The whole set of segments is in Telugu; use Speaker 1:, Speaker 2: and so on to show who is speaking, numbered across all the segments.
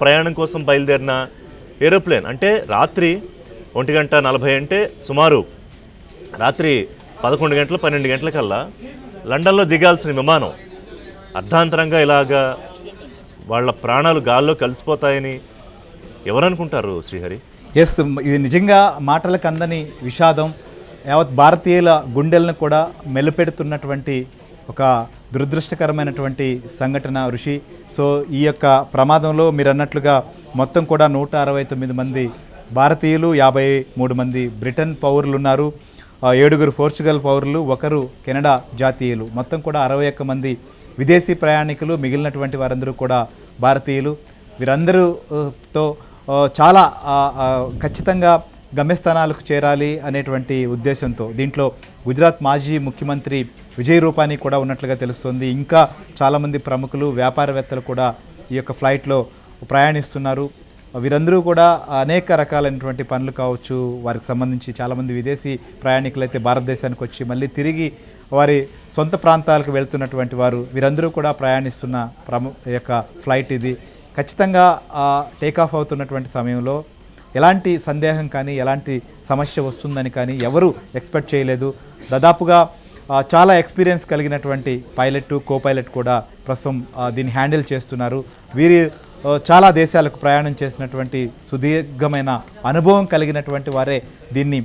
Speaker 1: ప్రయాణం కోసం బయలుదేరిన ఏరోప్లేన్ అంటే రాత్రి 1:40 అంటే సుమారు రాత్రి 11 గంటల 12 గంటలకల్లా లండన్లో దిగాల్సిన విమానం అర్ధాంతరంగా ఇలాగా వాళ్ళ ప్రాణాలు గాల్లో కలిసిపోతాయని ఎవరనుకుంటారు శ్రీహరి?
Speaker 2: ఎస్, ఇది నిజంగా మాటలకు అందని విషాదం. యావత్ భారతీయుల గుండెలను కూడా మెలిపెడుతున్నటువంటి ఒక దురదృష్టకరమైనటువంటి సంఘటన ఋషి. సో ఈ యొక్క ప్రమాదంలో మీరు అన్నట్లుగా మొత్తం కూడా 169 మంది భారతీయులు, 53 మంది బ్రిటన్ పౌరులు ఉన్నారు, 7 పోర్చుగల్ పౌరులు, 1 కెనడా జాతీయులు, మొత్తం కూడా 61 మంది విదేశీ ప్రయాణికులు. మిగిలినటువంటి వారందరూ కూడా భారతీయులు. వీరందరూతో చాలా ఖచ్చితంగా గమ్యస్థానాలకు చేరాలి అనేటువంటి ఉద్దేశంతో దీంట్లో గుజరాత్ మాజీ ముఖ్యమంత్రి విజయ్ రూపానీ కూడా ఉన్నట్లుగా తెలుస్తుంది. ఇంకా చాలామంది ప్రముఖులు, వ్యాపారవేత్తలు కూడా ఈ యొక్క ఫ్లైట్లో ప్రయాణిస్తున్నారు. వీరందరూ కూడా అనేక రకాలైనటువంటి పనులు కావచ్చు, వారికి సంబంధించి చాలామంది విదేశీ ప్రయాణికులు అయితే భారతదేశానికి వచ్చి మళ్ళీ తిరిగి వారి సొంత ప్రాంతాలకు వెళ్తున్నటువంటి వారు, వీరందరూ కూడా ప్రయాణిస్తున్న యొక్క ఫ్లైట్ ఇది. ఖచ్చితంగా టేకాఫ్ అవుతున్నటువంటి సమయంలో ఎలాంటి సందేహం కానీ ఎలాంటి సమస్య వస్తుందని కానీ ఎవరు ఎక్స్పెక్ట్ చేయలేదు. దాదాపుగా చాలా ఎక్స్పీరియన్స్ కలిగినటువంటి పైలట్, కో పైలట్ కూడా ప్రస్తుతం దీన్ని హ్యాండిల్ చేస్తున్నారు. వీరి చాలా దేశాలకు ప్రయాణం చేసినటువంటి సుదీర్ఘమైన అనుభవం కలిగినటువంటి వారే దీన్ని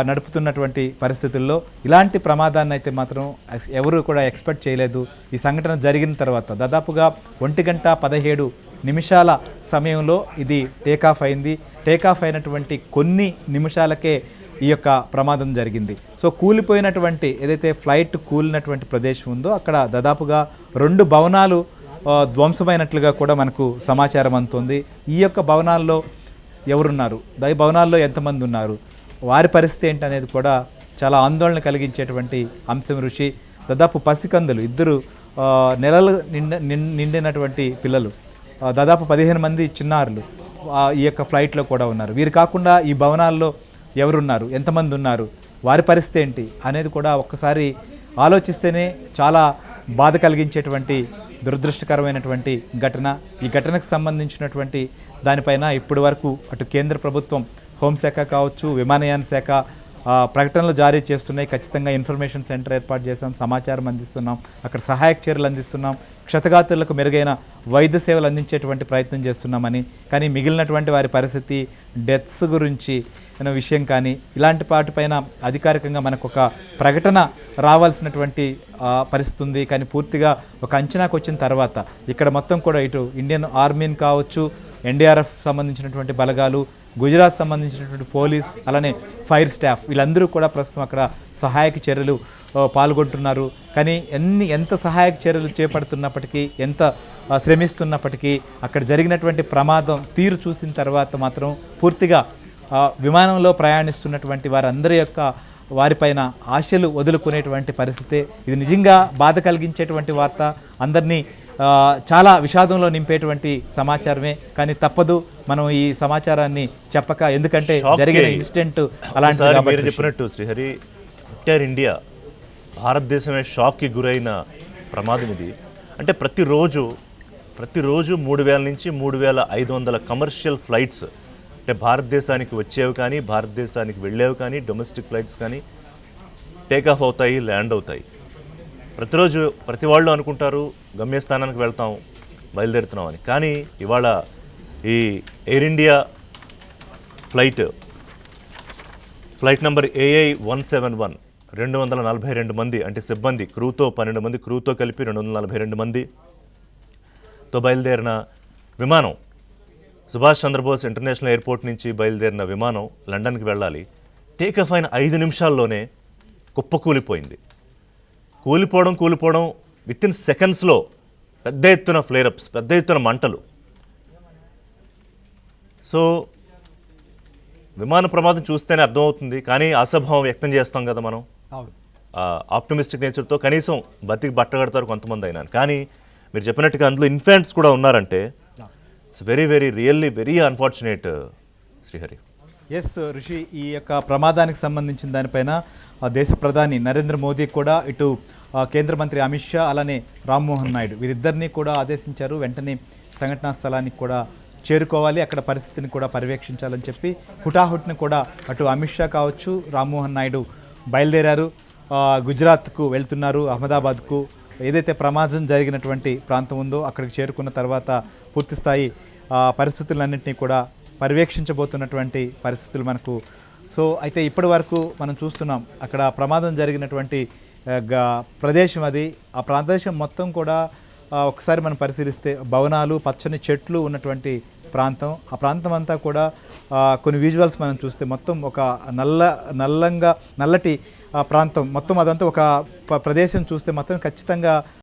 Speaker 2: నడుపుతున్నటువంటి పరిస్థితుల్లో ఇలాంటి ప్రమాదాన్ని అయితే మాత్రం ఎవరు కూడా ఎక్స్పెక్ట్ చేయలేదు. ఈ సంఘటన జరిగిన తర్వాత దాదాపుగా 1:17 నిమిషాల సమయంలో ఇది టేకాఫ్ అయింది. టేకాఫ్ అయినటువంటి కొన్ని నిమిషాలకే ఈ యొక్క ప్రమాదం జరిగింది. సో కూలిపోయినటువంటి ఏదైతే ఫ్లైట్ కూలినటువంటి ప్రదేశం ఉందో అక్కడ దాదాపుగా 2 భవనాలు ధ్వంసమైనట్లుగా కూడా మనకు సమాచారం అందుతుంది. ఈ యొక్క భవనాల్లో ఎవరున్నారు, ఈ భవనాల్లో ఎంతమంది ఉన్నారు, వారి పరిస్థితి ఏంటనేది కూడా చాలా ఆందోళన కలిగించేటువంటి అంశం ఋషి. దాదాపు పసికందులు 2 నెలలు నిండినటువంటి పిల్లలు, దాదాపు 15 మంది చిన్నారులు ఈ యొక్క ఫ్లైట్లో కూడా ఉన్నారు. వీరు కాకుండా ఈ భవనాల్లో ఎవరున్నారు, ఎంతమంది ఉన్నారు, వారి పరిస్థితి ఏంటి అనేది కూడా ఒక్కసారి ఆలోచిస్తేనే చాలా బాధ కలిగించేటువంటి దురదృష్టకరమైనటువంటి ఘటన. ఈ ఘటనకు సంబంధించినటువంటి దానిపైన ఇప్పటి వరకు అటు కేంద్ర ప్రభుత్వం, హోంశాఖ కావచ్చు, విమానయాన శాఖ ప్రకటనలు జారీ చేస్తున్నాయి. ఖచ్చితంగా ఇన్ఫర్మేషన్ సెంటర్ ఏర్పాటు చేసాం, సమాచారం అందిస్తున్నాం, అక్కడ సహాయక చర్యలు అందిస్తున్నాం, క్షతగాత్రులకు మెరుగైన వైద్య సేవలు అందించేటువంటి ప్రయత్నం చేస్తున్నామని. కానీ మిగిలినటువంటి వారి పరిస్థితి, డెత్స్ గురించి విషయం కానీ ఇలాంటి వాటిపైన అధికారికంగా మనకు ఒక ప్రకటన రావాల్సినటువంటి పరిస్థితి ఉంది. కానీ పూర్తిగా ఒక అంచనాకు వచ్చిన తర్వాత ఇక్కడ మొత్తం కూడా ఇటు ఇండియన్ ఆర్మీని కావచ్చు, ఎన్డీఆర్ఎఫ్ సంబంధించినటువంటి బలగాలు, గుజరాత్ సంబంధించినటువంటి పోలీస్, అలానే ఫైర్ స్టాఫ్, వీళ్ళందరూ కూడా ప్రస్తుతం అక్కడ సహాయక చర్యలు పాల్గొంటున్నారు. కానీ ఎంత సహాయక చర్యలు చేపడుతున్నప్పటికీ, ఎంత శ్రమిస్తున్నప్పటికీ అక్కడ జరిగినటువంటి ప్రమాదం తీరు చూసిన తర్వాత మాత్రం పూర్తిగా విమానంలో ప్రయాణిస్తున్నటువంటి వారందరి యొక్క వారిపైన ఆశలు వదులుకునేటువంటి పరిస్థితి. ఇది నిజంగా బాధ కలిగించేటువంటి వార్త, అందరినీ చాలా విషాదంలో నింపేటువంటి సమాచారమే. కానీ తప్పదు మనం ఈ సమాచారాన్ని చెప్పక, ఎందుకంటే జరిగిన ఇన్సిడెంట్ అలాంటి.
Speaker 1: మీరు చెప్పినట్టు శ్రీహరి, ఎంటైర్ ఇండియా, భారతదేశమే షాక్కి గురైన ప్రమాదం ఇది. అంటే ప్రతిరోజు 3,000 నుంచి 3,500 కమర్షియల్ ఫ్లైట్స్, అంటే భారతదేశానికి వచ్చేవి కానీ, భారతదేశానికి వెళ్ళేవి కానీ, డొమెస్టిక్ ఫ్లైట్స్ కానీ టేకాఫ్ అవుతాయి, ల్యాండ్ అవుతాయి. ప్రతిరోజు ప్రతి వాళ్ళు అనుకుంటారు గమ్యస్థానానికి వెళ్తాం, బయలుదేరుతున్నాం అని. కానీ ఇవాళ ఈ air India flight number AI-171 242 మంది అంటే సిబ్బంది, క్రూతో 12 మంది, క్రూతో కలిపి 242 మందితో బయలుదేరిన విమానం, సుభాష్ చంద్రబోస్ ఇంటర్నేషనల్ ఎయిర్పోర్ట్ నుంచి బయలుదేరిన విమానం లండన్కి వెళ్ళాలి. టేకాఫ్ అయిన 5 నిమిషాల్లోనే కుప్పకూలిపోయింది. కూలిపోవడం వితిన్ సెకండ్స్లో పెద్ద ఎత్తున ఫ్లేరప్స్, పెద్ద ఎత్తున మంటలు. సో విమాన ప్రమాదం చూస్తేనే అర్థమవుతుంది. కానీ ఆశాభావం వ్యక్తం చేస్తాం కదా మనం, ఆప్టమిస్టిక్ నేచర్తో. కనీసం బతికి బట్టగడతారు కొంతమంది అయినా. కానీ మీరు చెప్పినట్టుగా అందులో ఇన్ఫాంట్స్ కూడా ఉన్నారంటే it's very unfortunate Srihari.
Speaker 2: Yes Rishi, ఈ యొక్క ప్రమాదానికి సంబంధించిన దానిపైన దేశ ప్రధాని నరేంద్ర మోదీ కూడా, ఇటు కేంద్ర మంత్రి అమిత్ షా, అలానే రామ్మోహన్ నాయుడు వీరిద్దరినీ కూడా ఆదేశించారు. వెంటనే సంఘటనా స్థలానికి కూడా చేరుకోవాలి, అక్కడ పరిస్థితిని కూడా పర్యవేక్షించాలని చెప్పి హుటాహుటిని కూడా అటు అమిత్ షా కావచ్చు, రామ్మోహన్ నాయుడు బయలుదేరారు. గుజరాత్కు వెళ్తున్నారు, అహ్మదాబాద్కు. ఏదైతే ప్రమాదం జరిగినటువంటి ప్రాంతం ఉందో అక్కడికి చేరుకున్న తర్వాత పూర్తిస్థాయి పరిస్థితులన్నింటినీ కూడా పర్యవేక్షించబోతున్నటువంటి పరిస్థితులు మనకు. సో అయితే ఇప్పటి వరకు మనం చూస్తున్నాం అక్కడ ప్రమాదం జరిగినటువంటి ప్రదేశం అది. ఆ ప్రదేశం మొత్తం కూడా ఒకసారి మనం పరిశీలిస్తే భవనాలు, పచ్చని చెట్లు ఉన్నటువంటి ప్రాంతం. ఆ ప్రాంతం అంతా కూడా కొన్ని విజువల్స్ మనం చూస్తే మొత్తం ఒక నల్లటి ప్రాంతం మొత్తం, అదంతా ఒక ప్రదేశం చూస్తే మొత్తం ఖచ్చితంగా